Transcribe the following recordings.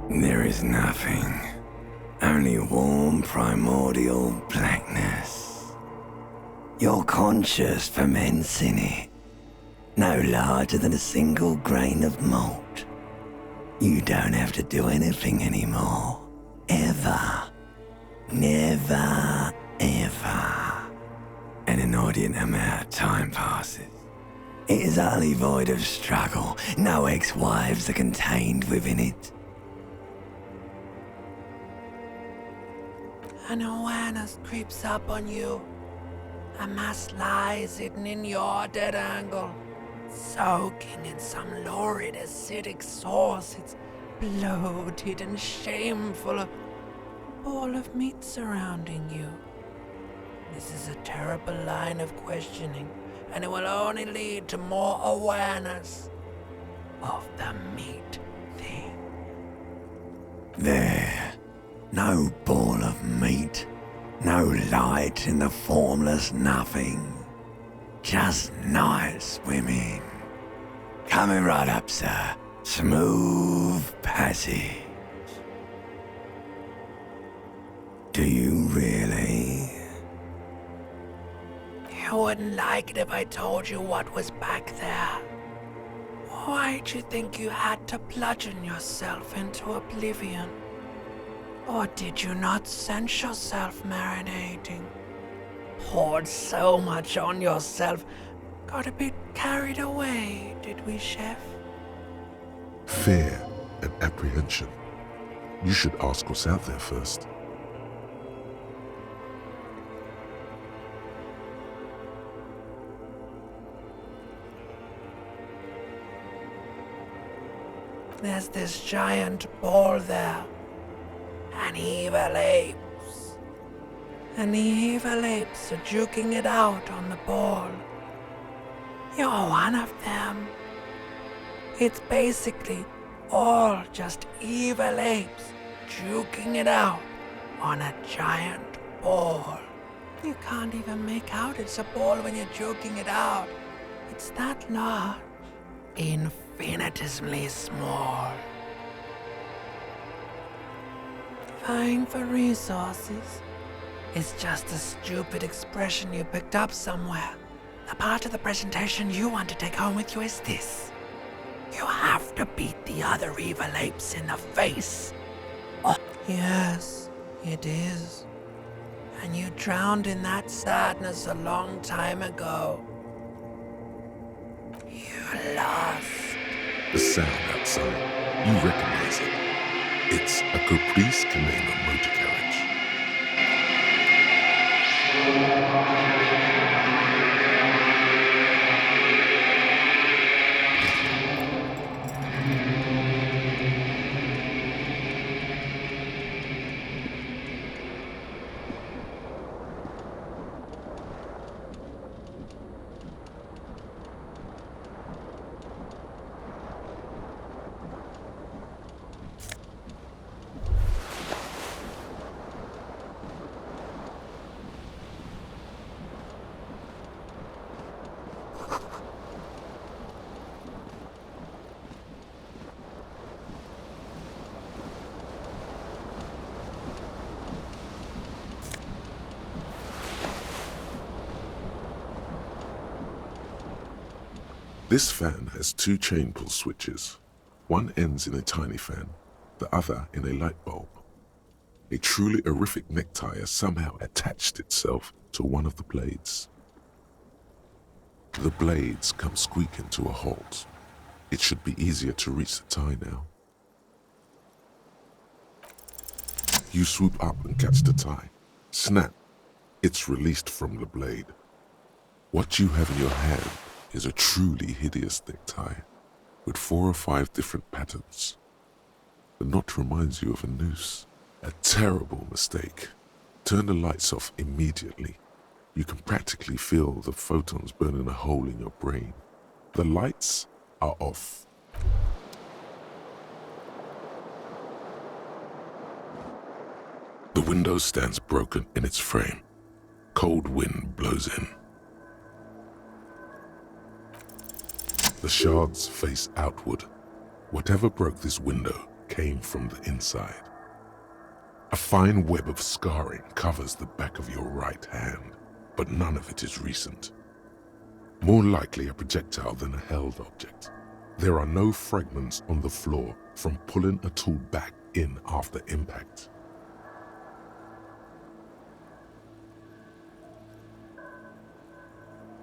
There is nothing. Only warm primordial blackness. Your conscious ferments in it. No larger than a single grain of malt. You don't have to do anything anymore. Ever. Never, ever. An inordinate amount of time passes. It is utterly void of struggle. No ex-wives are contained within it. An awareness creeps up on you. A mass lies hidden in your dead angle, soaking in some lurid acidic sauce. It's bloated and shameful, a ball of meat surrounding you. This is a terrible line of questioning, and it will only lead to more awareness of the meat thing. There. No ball of meat. No light in the formless nothing. Just night swimming. Coming right up, sir. Smooth passage. Do you really? You wouldn't like it if I told you what was back there. Why'd you think you had to bludgeon yourself into oblivion? Or did you not sense yourself marinating? Poured so much on yourself, got a bit carried away, did we, Chef? Fear and apprehension. You should ask what's out there first. There's this giant ball there. An evil apes. And the evil apes are juking it out on the ball. You're one of them. It's basically all just evil apes juking it out on a giant ball. You can't even make out it's a ball when you're juking it out. It's that large. Infinitesimally small. Vying for resources is just a stupid expression you picked up somewhere. The part of the presentation you want to take home with you is this. You have to beat the other evil apes in the face. Oh, yes, it is. And you drowned in that sadness a long time ago. You lost. The sound outside, you recognize it. It's a Caprice Canela motor carriage. This fan has two chain pull switches. One ends in a tiny fan, the other in a light bulb. A truly horrific necktie has somehow attached itself to one of the blades. The blades come squeaking to a halt. It should be easier to reach the tie now. You swoop up and catch the tie. Snap! It's released from the blade. What you have in your hand is a truly hideous necktie with 4 or 5 different patterns. The knot reminds you of a noose. A terrible mistake. Turn the lights off immediately. You can practically feel the photons burning a hole in your brain. The lights are off. The window stands broken in its frame. Cold wind blows in. The shards face outward. Whatever broke this window came from the inside. A fine web of scarring covers the back of your right hand, but none of it is recent. More likely a projectile than a held object. There are no fragments on the floor from pulling a tool back in after impact.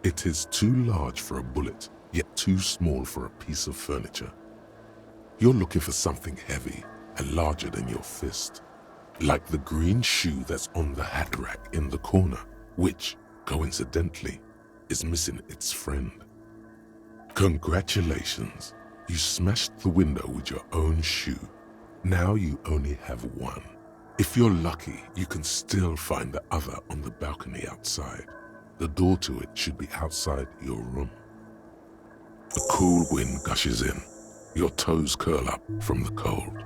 It is too large for a bullet, yet too small for a piece of furniture. You're looking for something heavy and larger than your fist, like the green shoe that's on the hat rack in the corner, which, coincidentally, is missing its friend. Congratulations, you smashed the window with your own shoe. Now you only have one. If you're lucky, you can still find the other on the balcony outside. The door to it should be outside your room. A cool wind gushes in. Your toes curl up from the cold.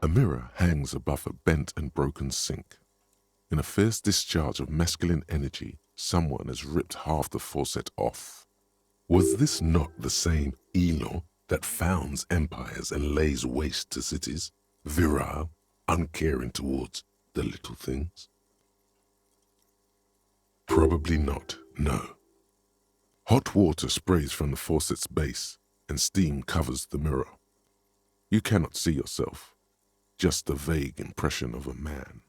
A mirror hangs above a bent and broken sink. In a fierce discharge of masculine energy, someone has ripped half the faucet off. Was this not the same Elo that founds empires and lays waste to cities, virile, uncaring towards the little things? Probably not, no. Hot water sprays from the faucet's base, and steam covers the mirror. You cannot see yourself. Just a vague impression of a man.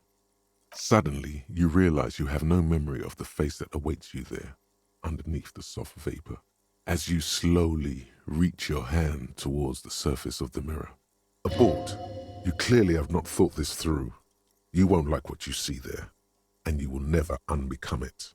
Suddenly, you realize you have no memory of the face that awaits you there, underneath the soft vapor, as you slowly reach your hand towards the surface of the mirror. Abort. You clearly have not thought this through. You won't like what you see there, and you will never unbecome it.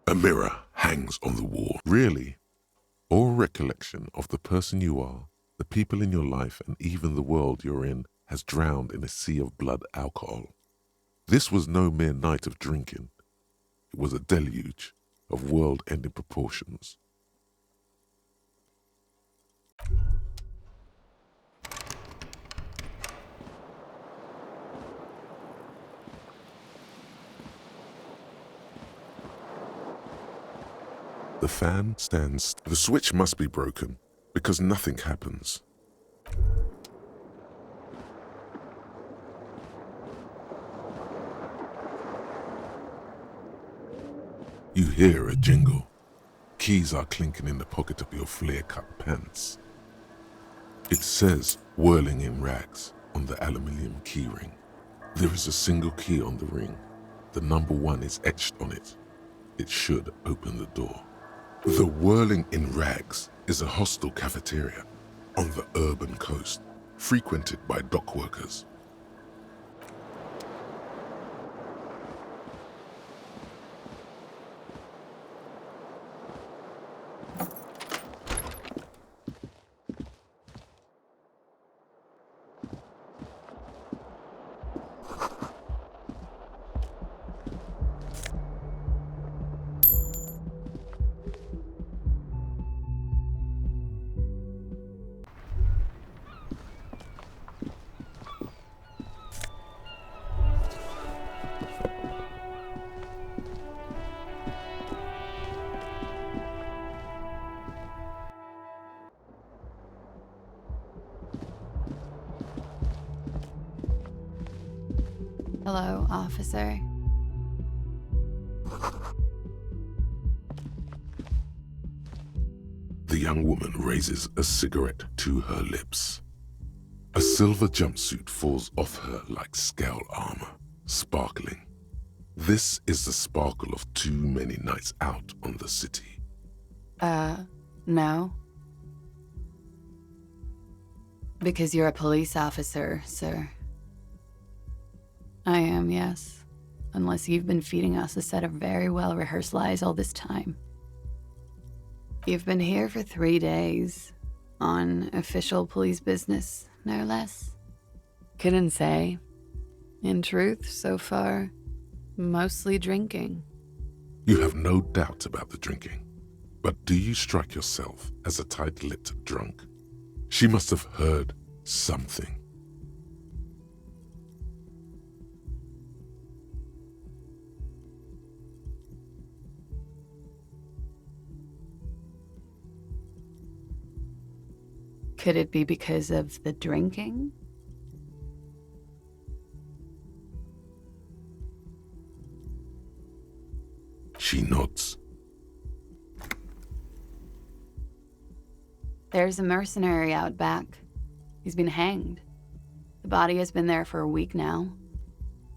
A mirror hangs on the wall. Really, all recollection of the person you are, the people in your life, and even the world you're in has drowned in a sea of blood alcohol. This was no mere night of drinking. It was a deluge of world-ending proportions. The fan stands. The switch must be broken because nothing happens. You hear a jingle. Keys are clinking in the pocket of your flare-cut pants. It says "whirling in rags" on the aluminium keyring. There is a single key on the ring. The number 1 is etched on it. It should open the door. The Whirling in Rags is a hostel cafeteria on the urban coast, frequented by dock workers. Hello, officer. The young woman raises a cigarette to her lips. A silver jumpsuit falls off her like scale armor, sparkling. This is the sparkle of too many nights out on the city. No. Because you're a police officer, sir. I am, yes. Unless you've been feeding us a set of very well-rehearsed lies all this time. You've been here for 3 days. On official police business, no less. Couldn't say. In truth, so far, mostly drinking. You have no doubt about the drinking. But do you strike yourself as a tight-lipped drunk? She must have heard something. Could it be because of the drinking? She nods. There's a mercenary out back. He's been hanged. The body has been there for a week now.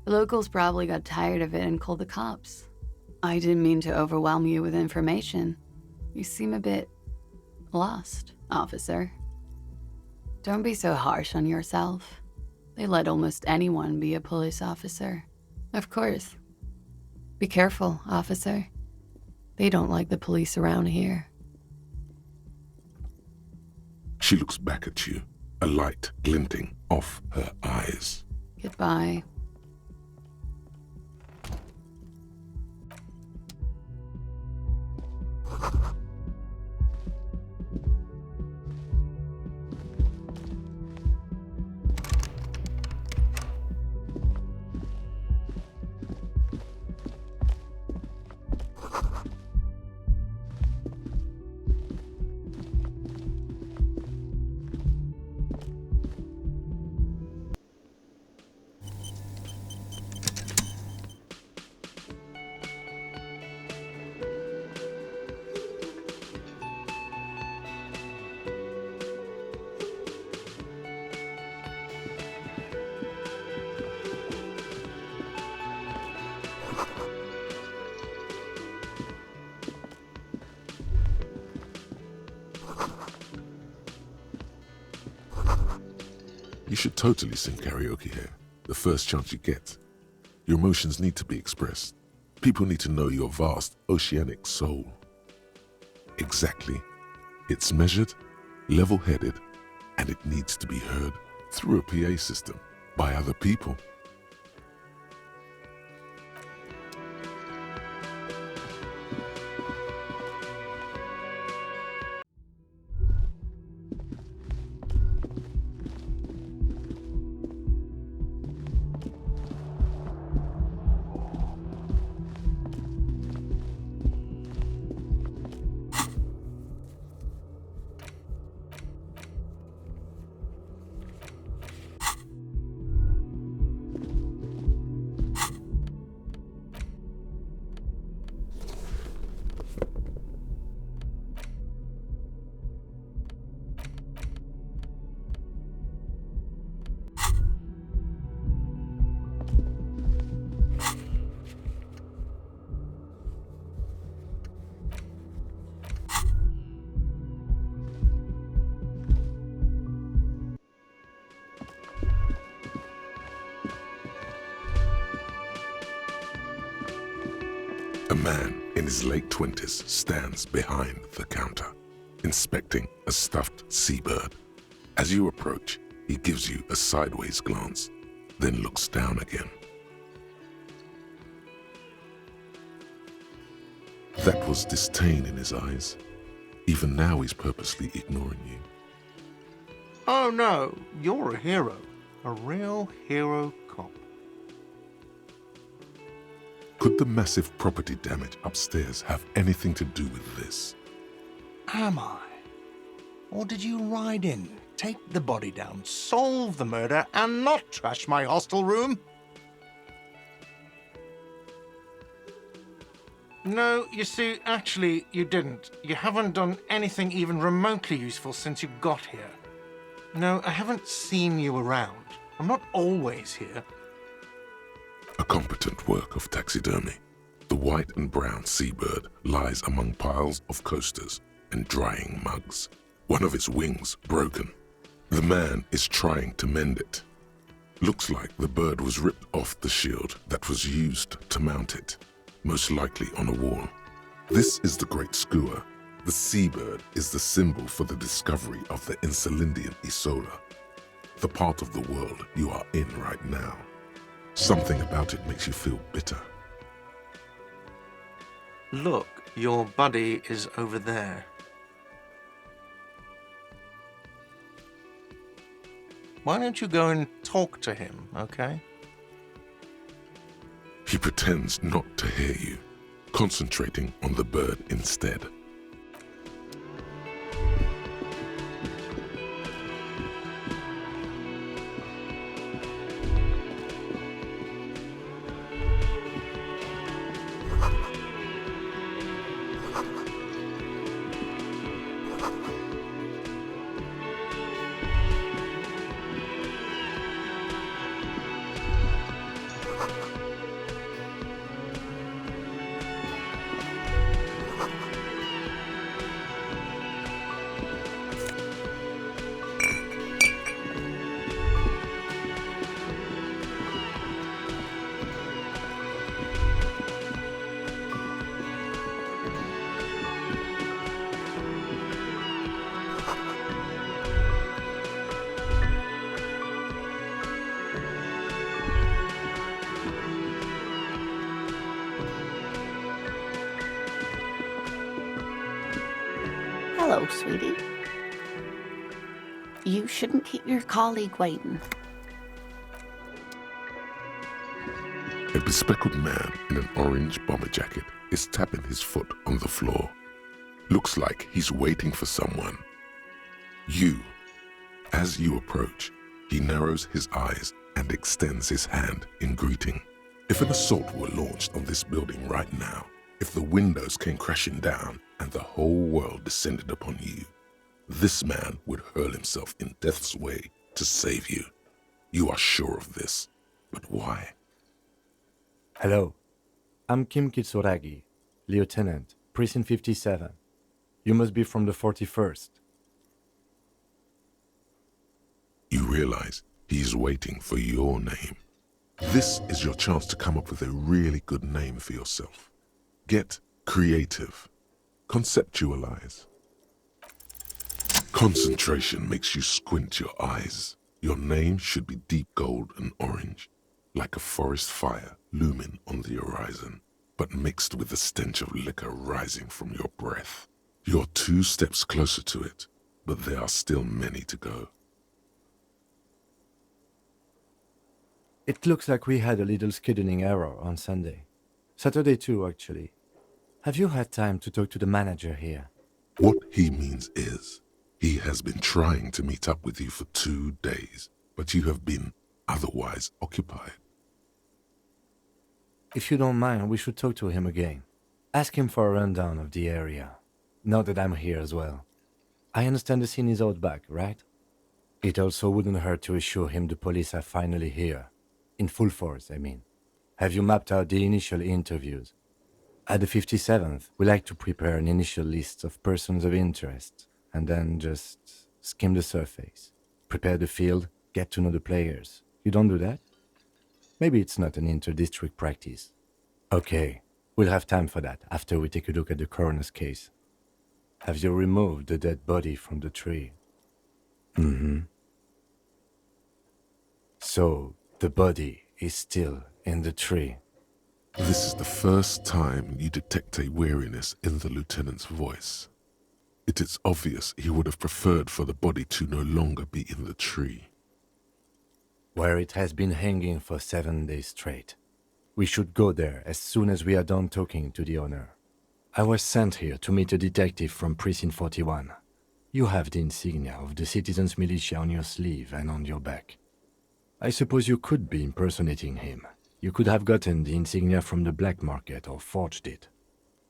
The locals probably got tired of it and called the cops. I didn't mean to overwhelm you with information. You seem a bit lost, officer. Don't be so harsh on yourself. They let almost anyone be a police officer. Of course. Be careful, officer. They don't like the police around here. She looks back at you, a light glinting off her eyes. Goodbye. You should totally sing karaoke here, the first chance you get. Your emotions need to be expressed. People need to know your vast, oceanic soul. Exactly. It's measured, level-headed, and it needs to be heard through a PA system by other people. A man in his late 20s stands behind the counter, inspecting a stuffed seabird. As you approach, he gives you a sideways glance, then looks down again. That was disdain in his eyes. Even now he's purposely ignoring you. Oh no, you're a hero. A real hero cop. Could the massive property damage upstairs have anything to do with this? Am I? Or did you ride in, take the body down, solve the murder, and not trash my hostel room? No, you see, actually, you didn't. You haven't done anything even remotely useful since you got here. No, I haven't seen you around. I'm not always here. A competent work of taxidermy. The white and brown seabird lies among piles of coasters and drying mugs. One of its wings broken. The man is trying to mend it. Looks like the bird was ripped off the shield that was used to mount it, most likely on a wall. This is the Great Skua. The seabird is the symbol for the discovery of the Insulindian Isola, the part of the world you are in right now. Something about it makes you feel bitter. Look, your buddy is over there. Why don't you go and talk to him, okay? He pretends not to hear you, concentrating on the bird instead. Hello, sweetie. You shouldn't keep your colleague waiting. A bespectacled man in an orange bomber jacket is tapping his foot on the floor. Looks like he's waiting for someone. You. As you approach, he narrows his eyes and extends his hand in greeting. If an assault were launched on this building right now, if the windows came crashing down and the whole world descended upon you, this man would hurl himself in death's way to save you. You are sure of this, but why? Hello, I'm Kim Kitsuragi, Lieutenant, Precinct 57. You must be from the 41st. You realize he is waiting for your name. This is your chance to come up with a really good name for yourself. Get creative. Conceptualize. Concentration makes you squint your eyes. Your name should be deep gold and orange, like a forest fire looming on the horizon, but mixed with the stench of liquor rising from your breath. You're 2 steps closer to it, but there are still many to go. It looks like we had a little scheduling error on Sunday. Saturday too, actually. Have you had time to talk to the manager here? What he means is, he has been trying to meet up with you for 2 days, but you have been otherwise occupied. If you don't mind, we should talk to him again. Ask him for a rundown of the area, now that I'm here as well. I understand the scene is out back, right? It also wouldn't hurt to assure him the police are finally here. In full force, I mean. Have you mapped out the initial interviews? At the 57th, we like to prepare an initial list of persons of interest, and then just skim the surface. Prepare the field, get to know the players. You don't do that? Maybe it's not an inter-district practice. Okay, we'll have time for that after we take a look at the coroner's case. Have you removed the dead body from the tree? Mm-hmm. So, the body is still in the tree. This is the first time you detect a weariness in the lieutenant's voice. It is obvious he would have preferred for the body to no longer be in the tree. Where it has been hanging for 7 days straight. We should go there as soon as we are done talking to the owner. I was sent here to meet a detective from Precinct 41. You have the insignia of the citizens' militia on your sleeve and on your back. I suppose you could be impersonating him. You could have gotten the insignia from the black market or forged it.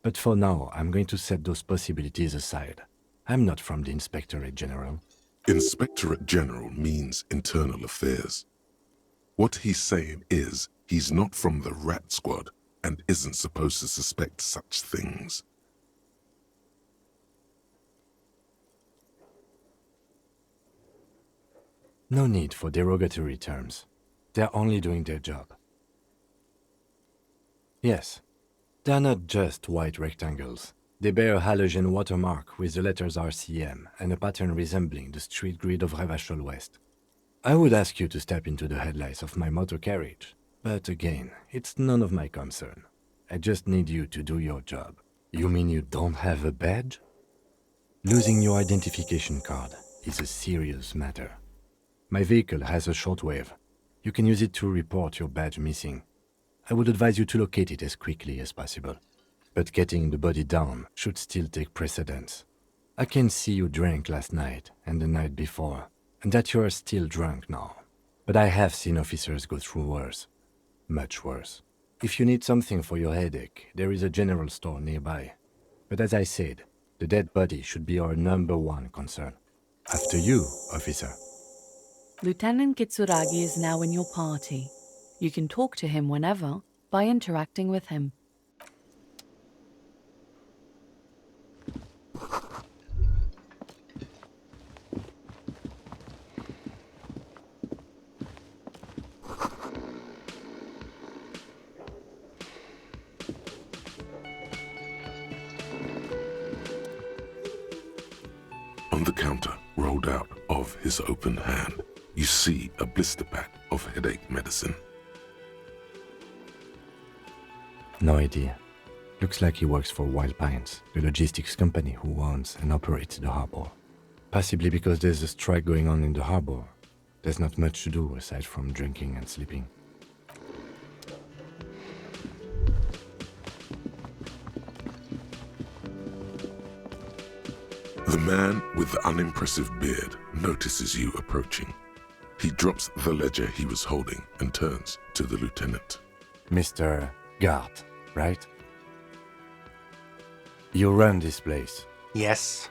But for now, I'm going to set those possibilities aside. I'm not from the Inspectorate General. Inspectorate General means internal affairs. What he's saying is he's not from the Rat Squad and isn't supposed to suspect such things. No need for derogatory terms. They're only doing their job. Yes, they're not just white rectangles. They bear a halogen watermark with the letters RCM and a pattern resembling the street grid of Revachol West. I would ask you to step into the headlights of my motor carriage, but again, it's none of my concern. I just need you to do your job. You mean you don't have a badge? Losing your identification card is a serious matter. My vehicle has a shortwave. You can use it to report your badge missing. I would advise you to locate it as quickly as possible. But getting the body down should still take precedence. I can see you drank last night and the night before, and that you are still drunk now. But I have seen officers go through worse. Much worse. If you need something for your headache, there is a general store nearby. But as I said, the dead body should be our #1 concern. After you, officer. Lieutenant Kitsuragi is now in your party. You can talk to him whenever by interacting with him. On the counter, rolled out of his open hand, you see a blister pack of headache medicine. No idea. Looks like he works for Wild Pines, the logistics company who owns and operates the harbor. Possibly because there's a strike going on in the harbor. There's not much to do aside from drinking and sleeping. The man with the unimpressive beard notices you approaching. He drops the ledger he was holding and turns to the lieutenant. Mr. Gart, right? You run this place. Yes.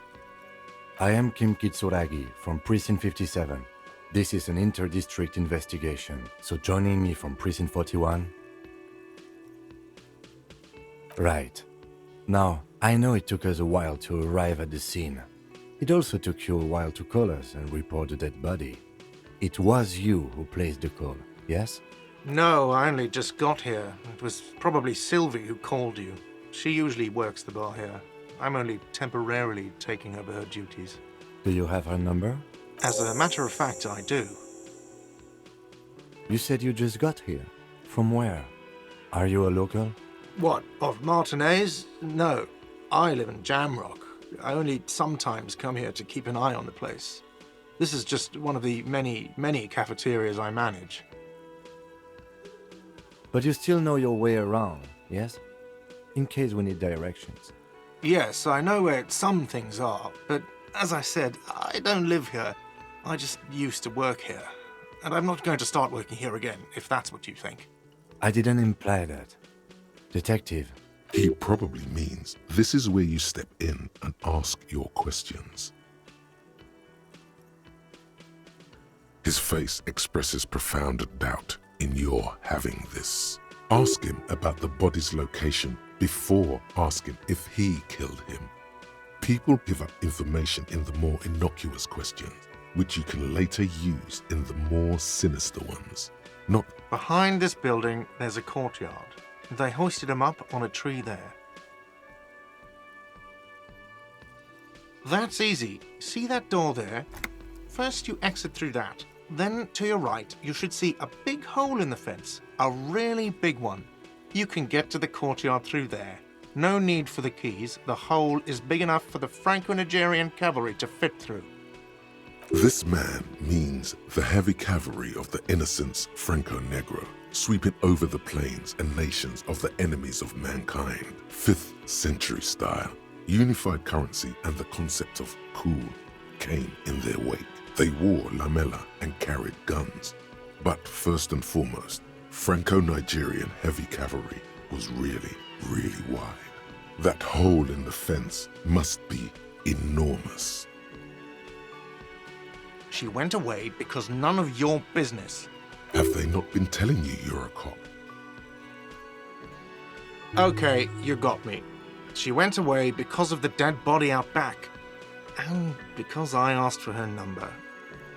I am Kim Kitsuragi from Precinct 57. This is an inter-district investigation, so joining me from Precinct 41? Right. Now, I know it took us a while to arrive at the scene. It also took you a while to call us and report the dead body. It was you who placed the call, yes? No, I only just got here. It was probably Sylvie who called you. She usually works the bar here. I'm only temporarily taking over her duties. Do you have her number? As a matter of fact, I do. You said you just got here. From where? Are you a local? What, of Martinez? No, I live in Jamrock. I only sometimes come here to keep an eye on the place. This is just one of the many cafeterias I manage. But you still know your way around, yes? In case we need directions. Yes, I know where some things are, but as I said, I don't live here. I just used to work here. And I'm not going to start working here again, if that's what you think. I didn't imply that. Detective. He probably means this is where you step in and ask your questions. His face expresses profound doubt in your having this. Ask him about the body's location before asking if he killed him. People give up information in the more innocuous questions, which you can later use in the more sinister ones. Not Behind this building, there's a courtyard. They hoisted him up on a tree there. That's easy. See that door there? First you exit through that. Then to your right, you should see a big hole in the fence. A really big one. You can get to the courtyard through there. No need for the keys. The hole is big enough for the Franco-Nigerian cavalry to fit through. this man means the heavy cavalry of the innocents Franco-Negro, sweeping over the plains and nations of the enemies of mankind. 5th century style, unified currency and the concept of cool came in their wake. They wore lamella and carried guns. But first and foremost, Franco-Nigerian heavy cavalry was really, really wide. That hole in the fence must be enormous. She went away because none of your business. Have they not been telling you you're a cop? Okay, you got me. She went away because of the dead body out back. And because I asked for her number.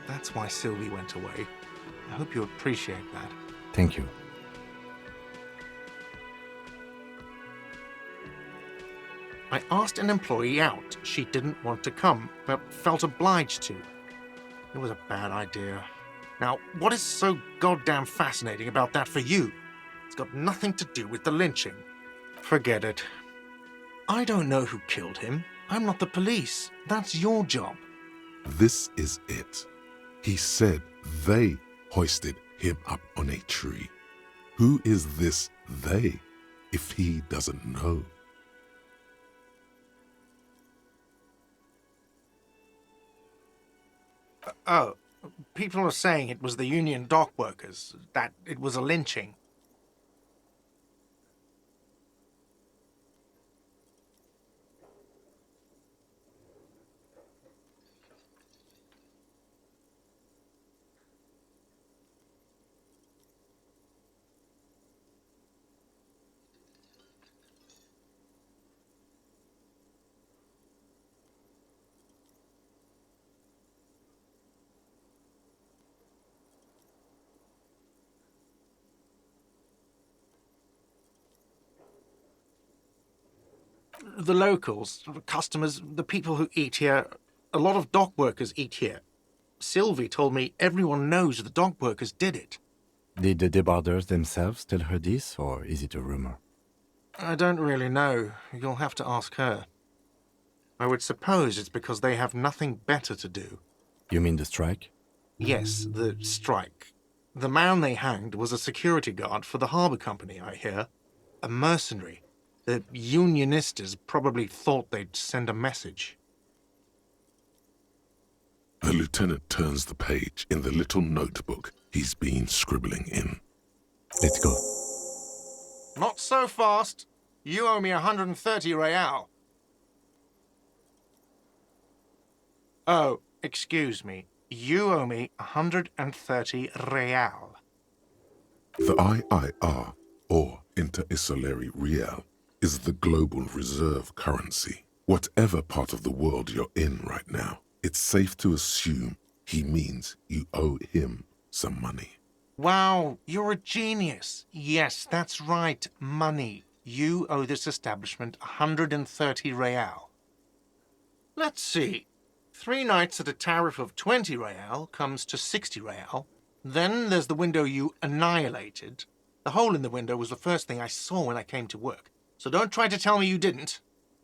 That's why Sylvie went away. I hope you appreciate that. Thank you. I asked an employee out. She didn't want to come, but felt obliged to. It was a bad idea. Now, what is so goddamn fascinating about that for you? It's got nothing to do with the lynching. Forget it. I don't know who killed him. I'm not the police. That's your job. This is it. He said they hoisted him up on a tree. Who is this they, if he doesn't know? Oh, people are saying it was the union dock workers, that it was a lynching. The locals, the customers, the people who eat here, a lot of dock workers eat here. Sylvie told me everyone knows the dock workers did it. Did the debarders themselves tell her this, or is it a rumor? I don't really know. You'll have to ask her. I would suppose it's because they have nothing better to do. You mean the strike? Yes, the strike. The man they hanged was a security guard for the harbour company, I hear. A mercenary. The unionistas probably thought they'd send a message. The lieutenant turns the page in the little notebook he's been scribbling in. Let's go. Not so fast. You owe me 130 real. Oh, excuse me. You owe me 130 real. The IIR, or Inter-Isolary Real, is the global reserve currency. Whatever part of the world you're in right now, it's safe to assume he means you owe him some money. Wow, you're a genius. Yes, that's right, money. You owe this establishment 130 real. Let's see. 3 nights at a tariff of 20 real comes to 60 real. Then there's the window you annihilated. The hole in the window was the first thing I saw when I came to work. So don't try to tell me you didn't.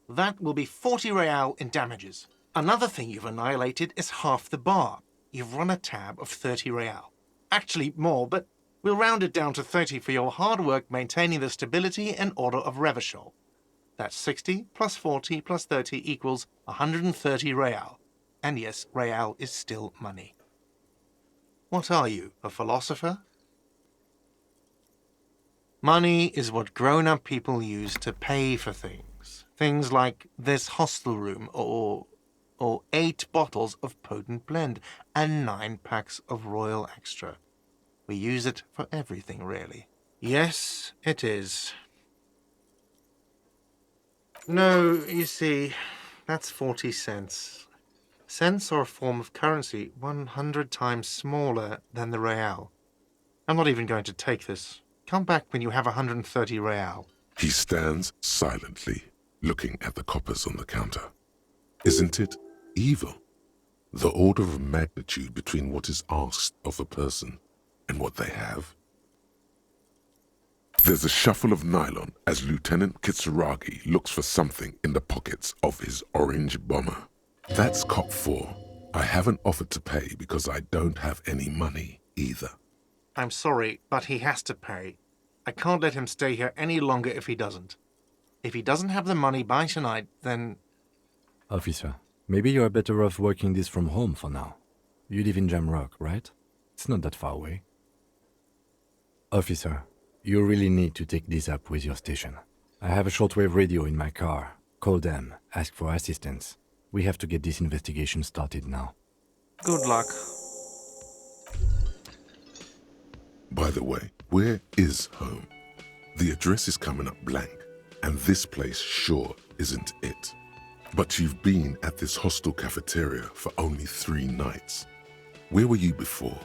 That will be 40 real in damages. Another thing you've annihilated is half the bar. You've run a tab of 30 real. Actually more, but we'll round it down to 30 for your hard work maintaining the stability and order of Revachol. That's 60 plus 40 plus 30 equals 130 real. And yes, real is still money. What are you, a philosopher? Money is what grown-up people use to pay for things. Things like this hostel room or 8 bottles of potent blend and 9 packs of Royal Extra. We use it for everything, really. Yes, it is. No, you see, that's 40 cents. Cents are a form of currency 100 times smaller than the real. I'm not even going to take this. Come back when you have 130 real. He stands silently, looking at the coppers on the counter. Isn't it evil? The order of magnitude between what is asked of a person and what they have. There's a shuffle of nylon as Lieutenant Kitsuragi looks for something in the pockets of his orange bomber. That's cop 4. I haven't offered to pay because I don't have any money either. I'm sorry, but he has to pay. I can't let him stay here any longer if he doesn't. If he doesn't have the money by tonight, then... Officer, maybe you're better off working this from home for now. You live in Jamrock, right? It's not that far away. Officer, you really need to take this up with your station. I have a shortwave radio in my car. Call them, ask for assistance. We have to get this investigation started now. Good luck. By the way, where is home? The address is coming up blank, and this place sure isn't it. But you've been at this hostel cafeteria for only 3 nights. Where were you before?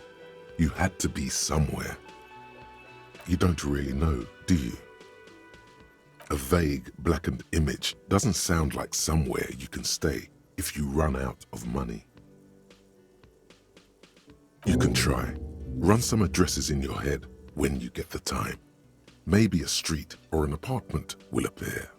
You had to be somewhere. You don't really know, do you? A vague, blackened image doesn't sound like somewhere you can stay if you run out of money. You can try. Run some addresses in your head when you get the time. Maybe a street or an apartment will appear.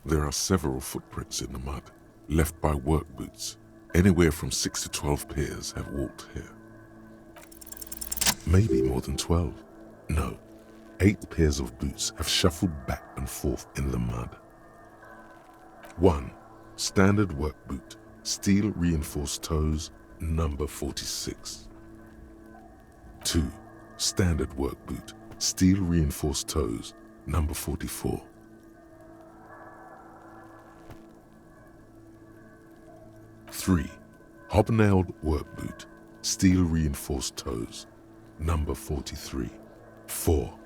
There are several footprints in the mud, left by work boots. Anywhere from 6 to 12 pairs have walked here. Maybe more than 12. No, 8 pairs of boots have shuffled back and forth in the mud. 1. Standard work boot, steel reinforced toes, number 46. 2. Standard work boot, steel reinforced toes, number 44. 3. Hobnailed work boot, steel reinforced toes, number 43. 4.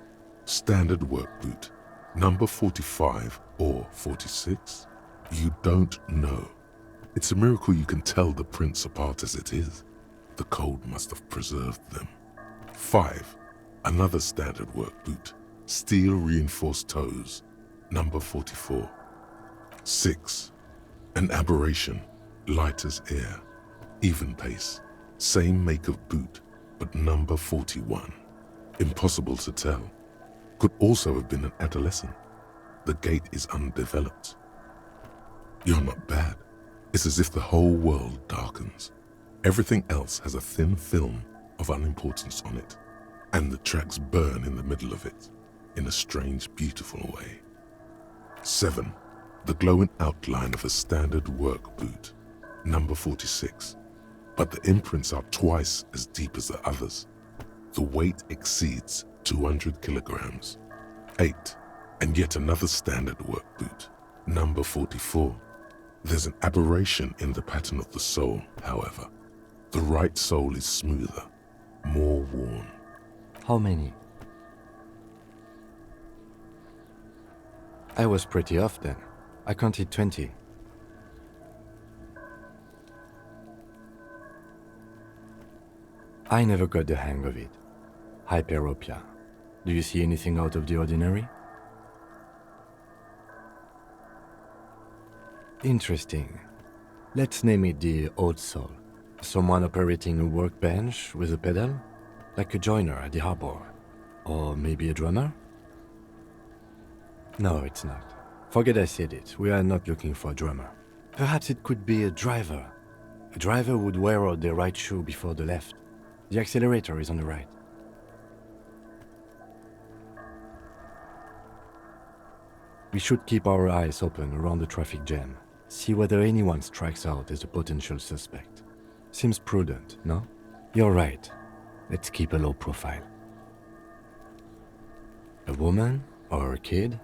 Standard work boot, number 45 or 46? You don't know. It's a miracle you can tell the prints apart as it is. The cold must have preserved them. 5. Another standard work boot, steel reinforced toes, number 44. 6. An aberration, light as air, even pace, same make of boot, but number 41. Impossible to tell. Could also have been an adolescent. The gait is undeveloped. You're not bad. It's as if the whole world darkens. Everything else has a thin film of unimportance on it, and the tracks burn in the middle of it, in a strange, beautiful way. 7. The glowing outline of a standard work boot, number 46, but the imprints are twice as deep as the others. The weight exceeds 200 kilograms. 8. And yet another standard work boot, number 44. There's an aberration in the pattern of the sole, however. The right sole is smoother, more worn. How many? I was pretty off then. I counted 20. I never got the hang of it. Hyperopia. Do you see anything out of the ordinary? Interesting. Let's name it the odd soul. Someone operating a workbench with a pedal? Like a joiner at the harbor. Or maybe a drummer? No, it's not. Forget I said it. We are not looking for a drummer. Perhaps it could be a driver. A driver would wear out the right shoe before the left. The accelerator is on the right. We should keep our eyes open around the traffic jam. See whether anyone strikes out as a potential suspect. Seems prudent, no? You're right. Let's keep a low profile. A woman or a kid?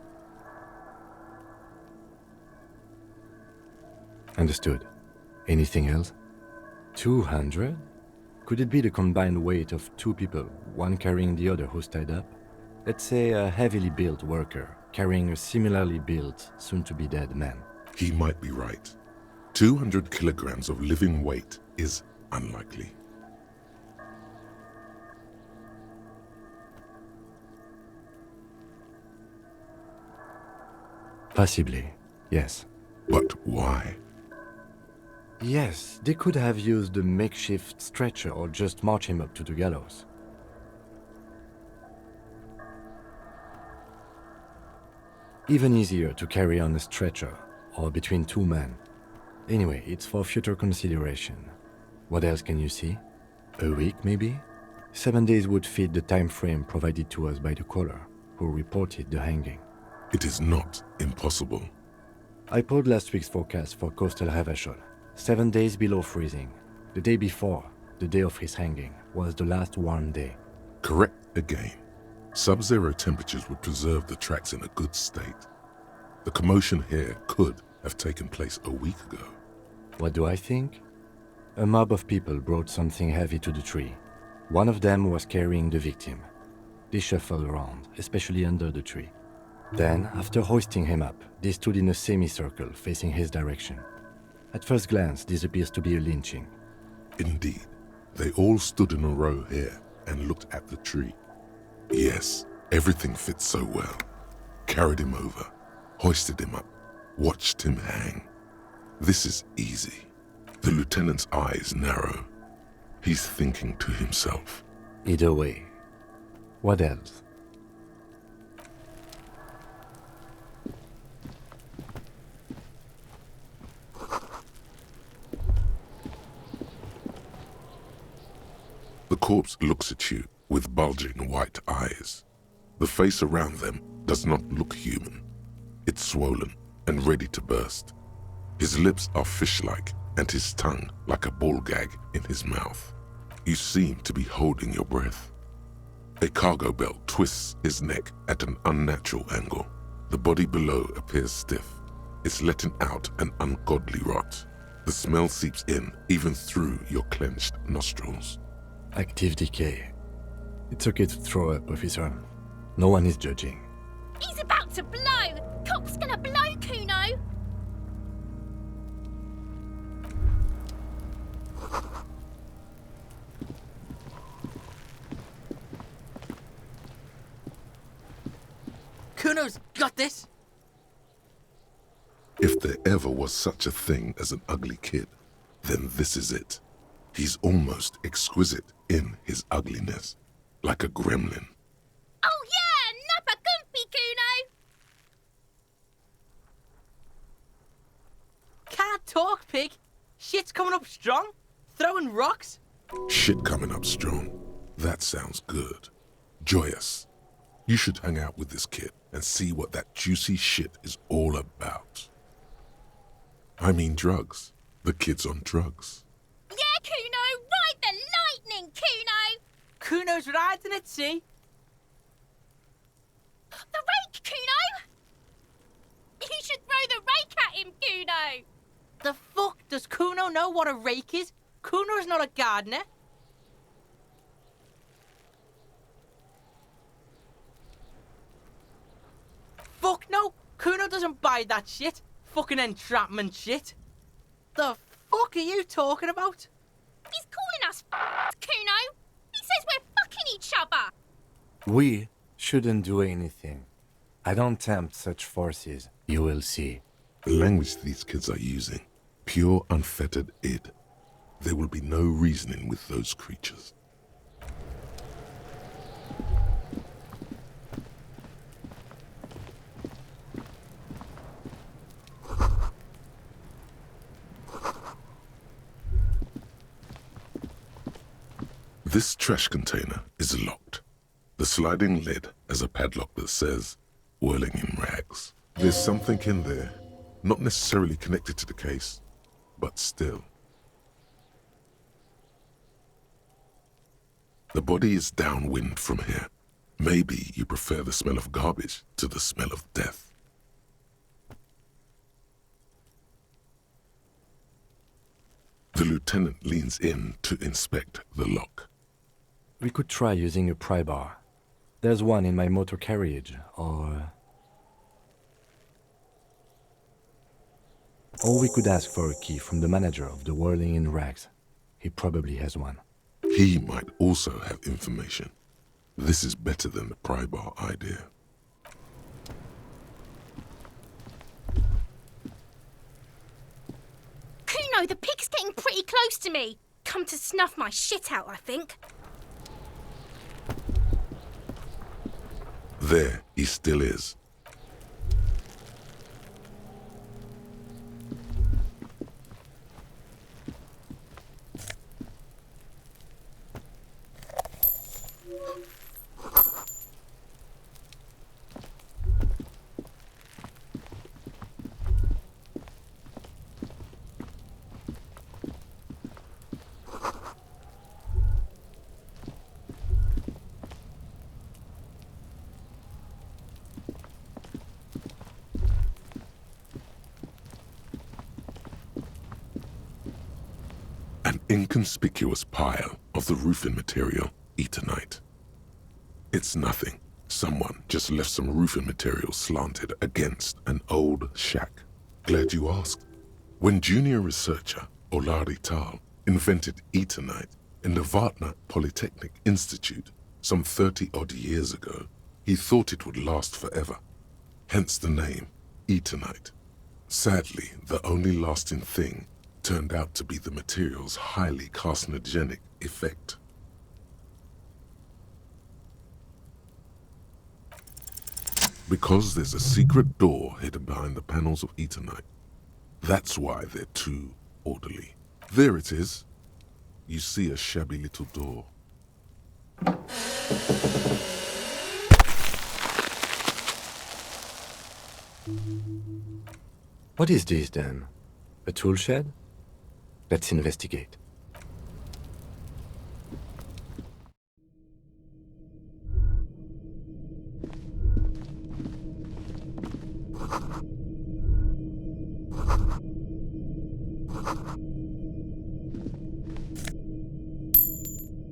Understood. Anything else? 200? Could it be the combined weight of 2 people, one carrying the other who's tied up? Let's say a heavily built worker carrying a similarly built, soon-to-be-dead man. He might be right. 200 kilograms of living weight is unlikely. Possibly, yes. But why? Yes, they could have used a makeshift stretcher or just march him up to the gallows. Even easier to carry on a stretcher, or between two men. Anyway, it's for future consideration. What else can you see? A week, maybe? 7 days would fit the time frame provided to us by the caller, who reported the hanging. It is not impossible. I pulled last week's forecast for coastal Revachol. 7 days below freezing. The day before, the day of his hanging, was the last warm day. Correct again. Sub-zero temperatures would preserve the tracks in a good state. The commotion here could have taken place a week ago. What do I think? A mob of people brought something heavy to the tree. One of them was carrying the victim. They shuffled around, especially under the tree. Then, after hoisting him up, they stood in a semicircle facing his direction. At first glance, this appears to be a lynching. Indeed, they all stood in a row here and looked at the tree. Yes, everything fits so well. Carried him over, hoisted him up, watched him hang. This is easy. The lieutenant's eyes narrow. He's thinking to himself. Either way. What else? The corpse looks at you with bulging white eyes. The face around them does not look human. It's swollen and ready to burst. His lips are fish-like and his tongue like a ball gag in his mouth. You seem to be holding your breath. A cargo belt twists his neck at an unnatural angle. The body below appears stiff. It's letting out an ungodly rot. The smell seeps in even through your clenched nostrils. Active decay. It's okay to throw up, officer. No one is judging. He's about to blow! Cop's gonna blow, Kuno! Kuno's got this! If there ever was such a thing as an ugly kid, then this is it. He's almost exquisite in his ugliness, like a gremlin. Oh yeah! Nappa Gumpy, Kuno! Can't talk, pig! Shit's coming up strong! Throwing rocks! Shit coming up strong. That sounds good. Joyous. You should hang out with this kid and see what that juicy shit is all about. I mean drugs. The kid's on drugs. Yeah, Kuno! Ride the lightning, Kuno! Kuno's riding it, see? The rake, Kuno! You should throw the rake at him, Kuno! The fuck does Kuno know what a rake is? Kuno's not a gardener. Fuck no! Kuno doesn't buy that shit. Fucking entrapment shit. The fuck are you talking about? He's calling us Kuno! He says we're fucking each other! We shouldn't do anything. I don't tempt such forces. You will see. The language these kids are using, pure unfettered id. There will be no reasoning with those creatures. This trash container is locked. The sliding lid has a padlock that says, "Whirling in rags." There's something in there, not necessarily connected to the case, but still. The body is downwind from here. Maybe you prefer the smell of garbage to the smell of death. The lieutenant leans in to inspect the lock. We could try using a pry bar. There's one in my motor carriage, or we could ask for a key from the manager of the Whirling in Rags. He probably has one. He might also have information. This is better than the pry bar idea. the pig's getting pretty close to me. Come to snuff my shit out, I think. There he still is. An inconspicuous pile of the roofing material, Eternite. It's nothing. Someone just left some roofing material slanted against an old shack. Glad you asked. When junior researcher Olari Tal invented Eternite in the Vatna Polytechnic Institute some 30-odd years ago, he thought it would last forever. Hence the name, Eternite. Sadly, the only lasting thing turned out to be the material's highly carcinogenic effect. Because there's a secret door hidden behind the panels of Eternite. That's why they're too orderly. There it is. You see a shabby little door. What is this then? A tool shed? Let's investigate.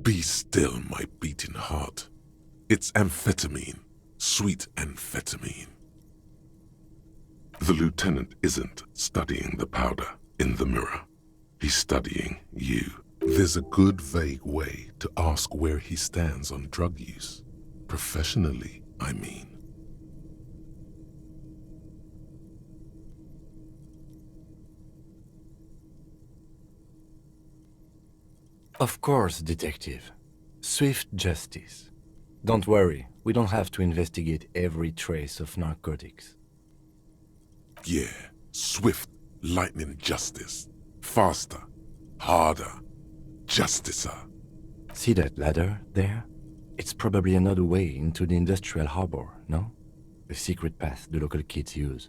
Be still, my beating heart. It's amphetamine, sweet amphetamine. The lieutenant isn't studying the powder in the mirror. He's studying you. There's a good vague way to ask where he stands on drug use. Professionally, I mean. Of course, detective. Swift justice. Don't worry, we don't have to investigate every trace of narcotics. Yeah, swift, lightning justice. Faster, harder, justicer. See that ladder there? It's probably another way into the industrial harbor, no? A secret path the local kids use.